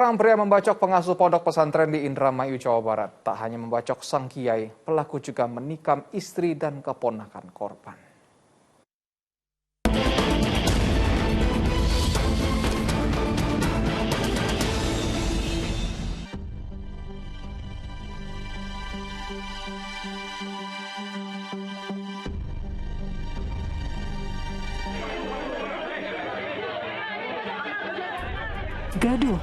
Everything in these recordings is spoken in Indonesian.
Seorang pria membacok pengasuh pondok pesantren di Indramayu, Jawa Barat. Tak hanya membacok sang kiai, pelaku juga menikam istri dan keponakan korban. Gaduh,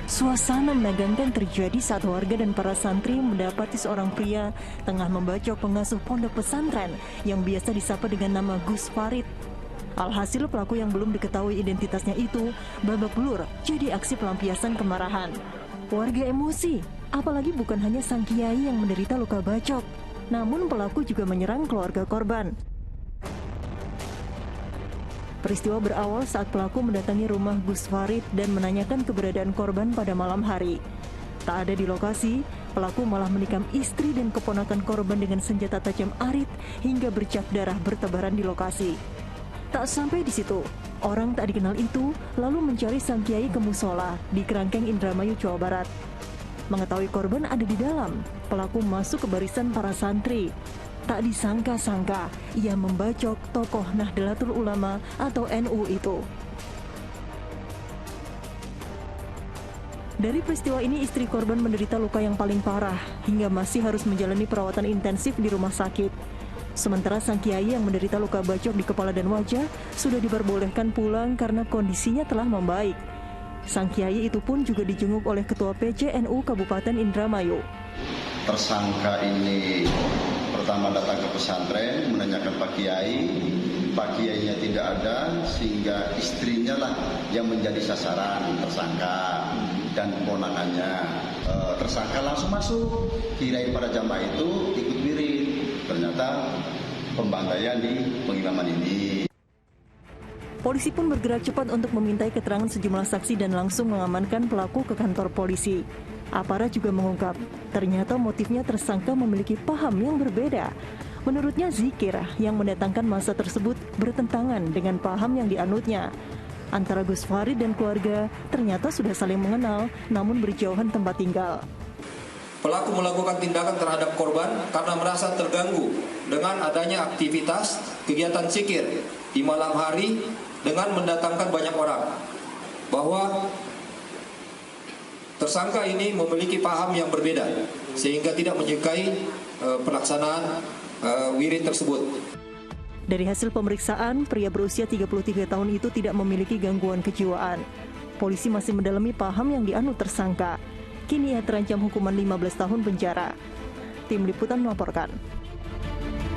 suasana menegangkan terjadi saat warga dan para santri mendapati seorang pria tengah membacok pengasuh pondok pesantren yang biasa disapa dengan nama Gus Farid. Alhasil pelaku yang belum diketahui identitasnya itu babak belur jadi aksi pelampiasan kemarahan. Warga emosi, apalagi bukan hanya sang kiai yang menderita luka bacok, namun pelaku juga menyerang keluarga korban. Peristiwa berawal saat pelaku mendatangi rumah Gus Farid dan menanyakan keberadaan korban pada malam hari. Tak ada di lokasi, pelaku malah menikam istri dan keponakan korban dengan senjata tajam arit hingga bercak darah bertebaran di lokasi. Tak sampai di situ, orang tak dikenal itu lalu mencari sang kiai ke musola di Kerangkeng, Indramayu, Jawa Barat. Mengetahui korban ada di dalam, pelaku masuk ke barisan para santri. Tak disangka-sangka, ia membacok tokoh Nahdlatul Ulama atau NU itu. Dari peristiwa ini, istri korban menderita luka yang paling parah hingga masih harus menjalani perawatan intensif di rumah sakit. Sementara sang kiai yang menderita luka bacok di kepala dan wajah sudah diperbolehkan pulang karena kondisinya telah membaik. Sang kiai itu pun juga dijenguk oleh Ketua PCNU Kabupaten Indramayu. Tersangka ini pertama datang ke pesantren menanyakan Pak Kiainya tidak ada sehingga istrinya lah yang menjadi sasaran tersangka dan keponakannya. Tersangka langsung masuk, kirain para jamaah itu ikut wirid, ternyata pembantaian di pengimaman ini. Polisi pun bergerak cepat untuk memintai keterangan sejumlah saksi dan langsung mengamankan pelaku ke kantor polisi. Aparat juga mengungkap, ternyata motifnya tersangka memiliki paham yang berbeda. Menurutnya zikir yang mendatangkan massa tersebut bertentangan dengan paham yang dianutnya. Antara Gus Farid dan keluarga ternyata sudah saling mengenal namun berjauhan tempat tinggal. Pelaku melakukan tindakan terhadap korban karena merasa terganggu dengan adanya aktivitas kegiatan zikir di malam hari dengan mendatangkan banyak orang. Bahwa tersangka ini memiliki paham yang berbeda sehingga tidak menyukai pelaksanaan wirid tersebut. Dari hasil pemeriksaan, pria berusia 33 tahun itu tidak memiliki gangguan kejiwaan. Polisi masih mendalami paham yang dianut tersangka. Kini ia terancam hukuman 15 tahun penjara. Tim Liputan melaporkan.